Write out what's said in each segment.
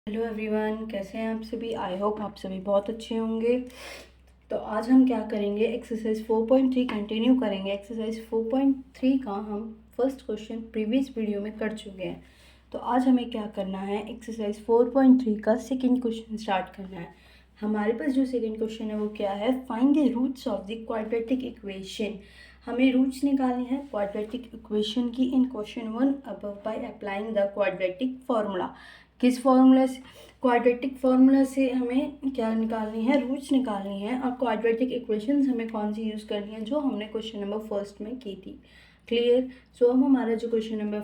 Hello everyone, कैसे हैं आप सभी। आई होप आप सभी बहुत अच्छे होंगे। तो आज हम क्या करेंगे, एक्सरसाइज 4.3 कंटिन्यू करेंगे। एक्सरसाइज 4.3 का हम फर्स्ट क्वेश्चन प्रीवियस वीडियो में कर चुके हैं। तो आज हमें क्या करना है, एक्सरसाइज 4.3 का सेकंड क्वेश्चन स्टार्ट करना है। हमारे पास जो सेकंड क्वेश्चन है वो क्या है, find the roots of the quadratic equation. हमें रूट्स निकालनी है क्वाड्रेटिक इक्वेशन की in question 1 above by applying the quadratic formula. किस फॉर्मूला से, क्वाड्रेटिक फॉर्मूला से हमें क्या निकालनी है, रूट्स निकालनी है। और क्वाड्रेटिक इक्वेशंस हमें कौन सी यूज़ करनी है, जो हमने क्वेश्चन नंबर फर्स्ट में की थी। क्लियर। सो अब हमारा जो क्वेश्चन नंबर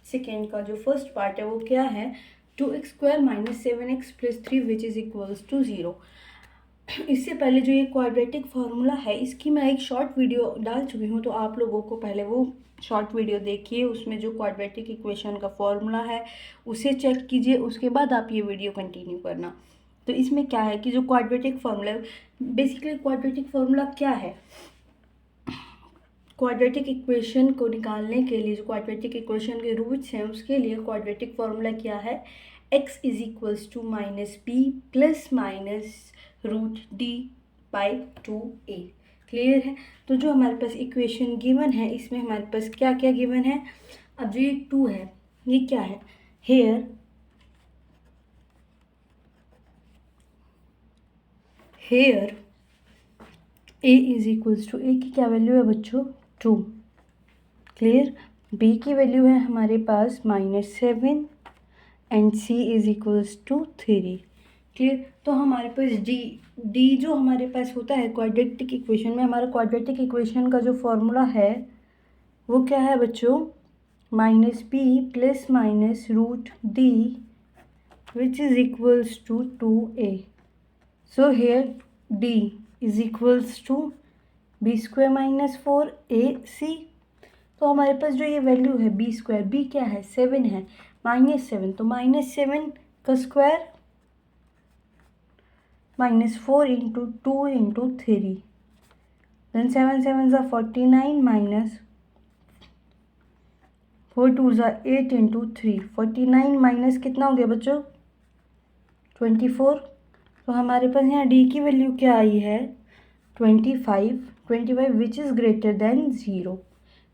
सेकेंड का जो फर्स्ट पार्ट है वो क्या है, 2x² - 7x + 3 which is equals to 0। इससे पहले जो ये क्वाड्रेटिक फार्मूला है इसकी मैं एक शॉर्ट वीडियो डाल चुकी हूँ, तो आप लोगों को पहले वो शॉर्ट वीडियो देखिए, उसमें जो क्वाड्रेटिक इक्वेशन का फॉर्मूला है उसे चेक कीजिए, उसके बाद आप ये वीडियो कंटिन्यू करना। तो इसमें क्या है कि जो quadratic formula, basically quadratic formula क्या है, क्वाड्रेटिक इक्वेशन को निकालने के लिए जो क्वाड्रेटिक इक्वेशन के रूट्स हैं उसके लिए क्वाड्रेटिक फार्मूला क्या है, x is equals to -b plus minus √d/2a। Clear है। तो जो हमारे पास इक्वेशन गिवन है इसमें हमारे पास क्या क्या गिवन है। अब जो ये 2 है ये क्या है, here a is equals to, a की क्या वैल्यू है बच्चों, 2। क्लियर। b की वैल्यू है हमारे पास -7 and c is equals to 3। Clear. तो हमारे पास डी जो हमारे पास होता है क्वाड्रेटिक इक्वेशन में, हमारा क्वाड्रेटिक इक्वेशन का जो फॉर्मूला है वो क्या है बच्चों, -b plus minus √d which is equals to 2a। So here d is equals to b² - 4ac। तो हमारे पास जो ये वैल्यू है b², b क्या है 7 है, -7, तो -7 का स्क्वायर -4 × 2 × 3, देन 7 7 ज़ा 49 माइनस 4 2 ज़ा 8 × 3, 49 माइनस कितना हो गया बच्चों 24। तो हमारे पास यहाँ d की वैल्यू क्या आई है 25 which is greater than 0।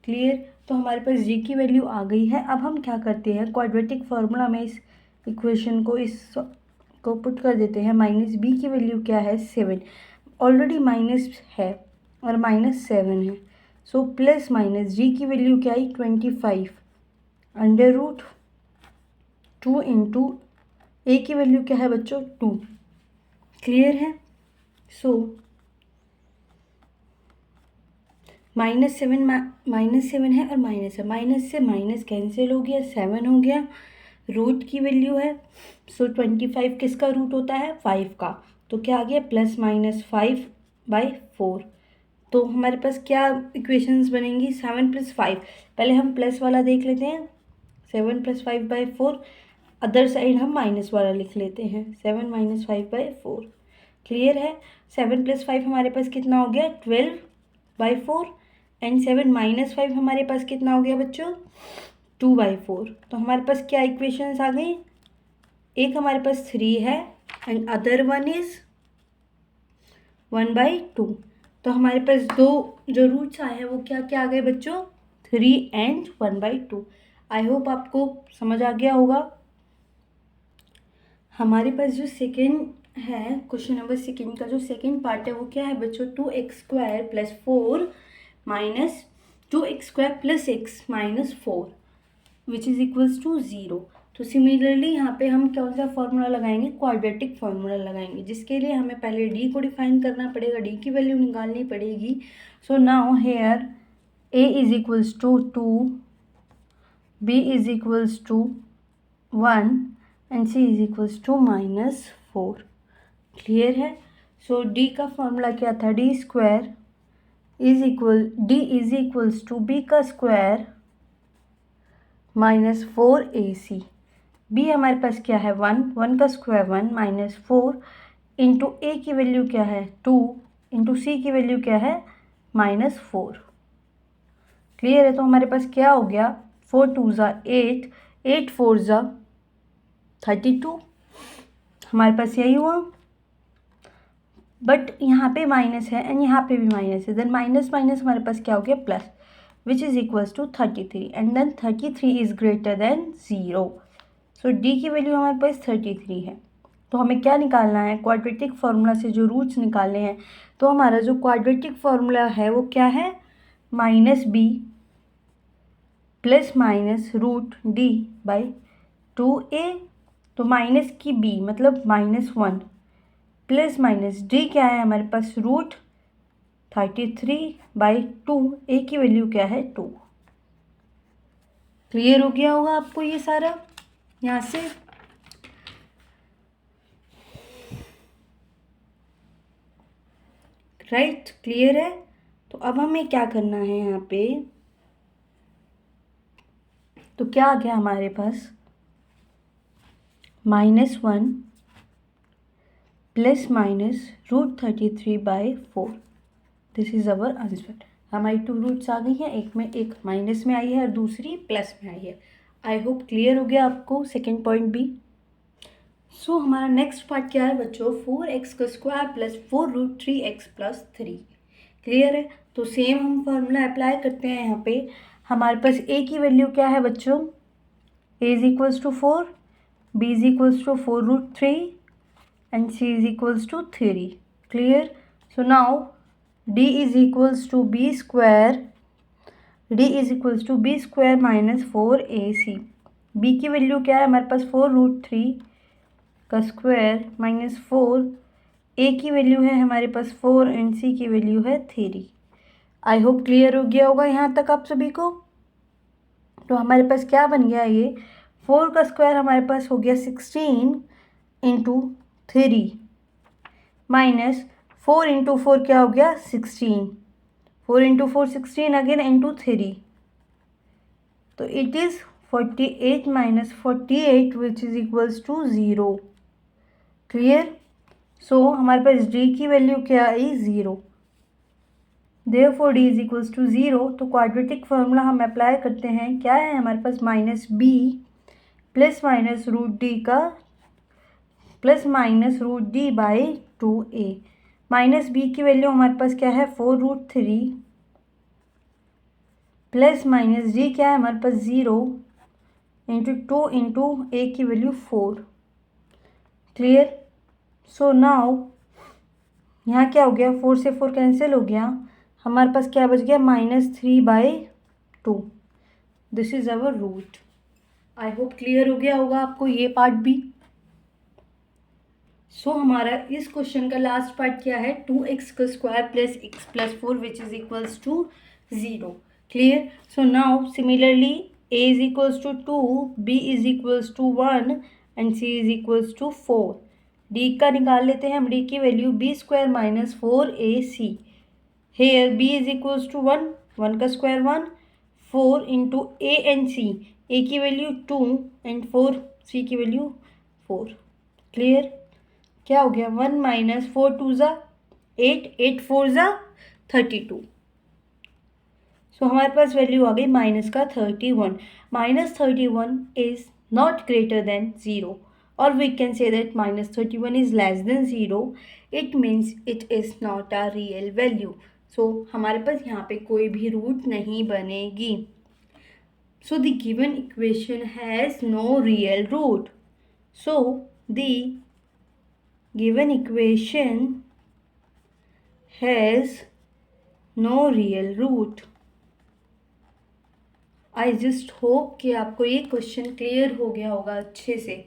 Clear. तो हमारे पास g की वैल्यू आ गई है। अब हम क्या करते हैं, क्वाड्रेटिक फार्मूला में इस इक्वेशन को को पुट कर देते हैं। -b की वैल्यू क्या है 7, ऑलरेडी माइनस है और -7 है, सो प्लस माइनस g की वैल्यू क्या आई 25 √2 इंटू a की वैल्यू क्या है बच्चों 2। क्लियर है। सो -7 है और माइनस है, माइनस से माइनस कैंसिल हो गया, 7 हो गया, रूट की वैल्यू है, सो 25 किसका रूट होता है 5 का, तो क्या आ गया +-5/4। तो हमारे पास क्या इक्वेशंस बनेंगी 7 + 5, पहले हम प्लस वाला देख लेते हैं, 7 + 5/4, अदर साइड हम माइनस वाला लिख लेते हैं, 7 - 5/4। क्लियर है। 7 + 5 हमारे पास कितना हो गया 12/4 एंड 7 - 5 हमारे पास कितना हो गया बच्चों 2/4। तो हमारे पास क्या इक्वेशंस आ गई, एक हमारे पास 3 है एंड अदर वन इज 1/2। तो हमारे पास दो जो रूट्स आए हैं वो क्या क्या आ गए बच्चों 3 एंड 1/2। आई होप आपको समझ आ गया होगा। हमारे पास जो सेकेंड है, क्वेश्चन नंबर सेकेंड का जो सेकेंड पार्ट है वो क्या है बच्चों 2x² + 4 minus 2x² + x - 4 which is equals to 0। तो सिमिलरली यहाँ पे हम कौन सा फॉर्मूला लगाएंगे, क्वाड्रेटिक फार्मूला लगाएंगे, जिसके लिए हमें पहले d को डिफाइन करना पड़ेगा, d की वैल्यू निकालनी पड़ेगी। So now here a is equals to 2, b is equals to 1 and c is equals to -4। Clear है। सो d का फॉर्मूला क्या था, d² is equals to b का स्क्वायर -4ac। b हमारे पास क्या है 1 का स्क्वायर 1 -4 इंटू a की वैल्यू क्या है 2 इंटू c की वैल्यू क्या है -4। क्लियर है। तो हमारे पास क्या हो गया 4 2 ज़ा 8, 8 4 ज़ा 32, हमारे पास यही हुआ, बट यहाँ पे माइनस है एंड यहाँ पे भी माइनस है, देन माइनस माइनस हमारे पास क्या हो गया plus, which is equals to 33 and then 33 is greater than 0। So d की वैल्यू हमारे पास 33 है। तो हमें क्या निकालना है, क्वाड्रेटिक फार्मूला से जो रूट्स निकालने हैं। तो हमारा जो क्वाड्रेटिक फार्मूला है वो क्या है, minus b plus minus root D by 2a। तो माइनस की b मतलब -1 प्लस माइनस डी क्या है हमारे पास रूट 33/2, a की वैल्यू क्या है 2। क्लियर हो गया होगा आपको ये सारा यहाँ से। राइट, क्लियर है। तो अब हमें क्या करना है यहाँ पे, तो क्या आ गया हमारे पास -1 plus minus root 33/4। This is our answer. हमारी 2 रूट्स आ गई हैं, एक माइनस में आई है और दूसरी प्लस में आई है। आई होप क्लियर हो गया आपको सेकेंड पॉइंट भी। सो हमारा नेक्स्ट पार्ट क्या है बच्चों, 4x² plus 4√3x plus 3। Clear है। तो सेम हम फॉर्मूला अप्लाई करते हैं यहाँ पे। हमारे पास a की वैल्यू क्या है बच्चों, a is equals to 4, b is equals to 4√3 and c is equals to 3। क्लियर। So now d is equals to b square, d is equals to b square minus 4ac। b की value क्या है हमारे पास 4√3 का स्क्वायर minus 4, a की value है हमारे पास 4 एंड c की वैल्यू है 3। आई होप क्लियर हो गया होगा यहाँ तक आप सभी को। तो हमारे पास क्या बन गया, ये 4 का स्क्वायर हमारे पास हो गया 16 इंटू 3 माइनस 4 इंटू 4 क्या हो गया 16, 4 इंटू 4 16 अगेन इंटू 3। तो it is 48 minus 48 which is equals to 0। Clear. So हमारे पास d की वैल्यू क्या आई 0, therefore d is equals to 0। तो क्वाड्रेटिक फार्मूला हम अप्लाई करते हैं, क्या है हमारे पास -b plus minus root D का plus minus root D by 2a। Minus b की वैल्यू हमारे पास क्या है 4√3 प्लस माइनस d क्या है हमारे पास 0 इंटू 2 इंटू a की वैल्यू 4। क्लियर। सो नाउ यहाँ क्या हो गया, 4 से 4 कैंसिल हो गया, हमारे पास क्या बच गया -3/2। This is our root. I hope clear हो गया होगा आपको ये पार्ट भी। सो हमारा इस क्वेश्चन का लास्ट पार्ट क्या है, 2x² plus x plus 4 which is equals to 0। Clear. So now similarly a is equals to 2, b is equals to 1 and c is equals to 4। d का निकाल लेते हैं हम, d की value b square minus 4ac। Here b is equals to 1, 1 का square 1, 4 into a and c, a की value 2 and 4 c की value 4। Clear. क्या हो गया 1 माइनस 4 2 ज़ा 8, 8 4 ज़ा 32। सो हमारे पास वैल्यू आ गई माइनस का 31। -31 is not greater than 0 or we can say that -31 is less than 0. It means it is not a real value. So हमारे पास यहाँ पे कोई भी रूट नहीं बनेगी। So the given equation has no real root. So the given equation has no real root. I just hope कि आपको ये क्वेश्चन क्लियर हो गया होगा अच्छे से।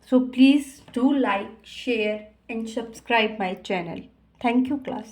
So please do like, share and subscribe my channel. Thank you class.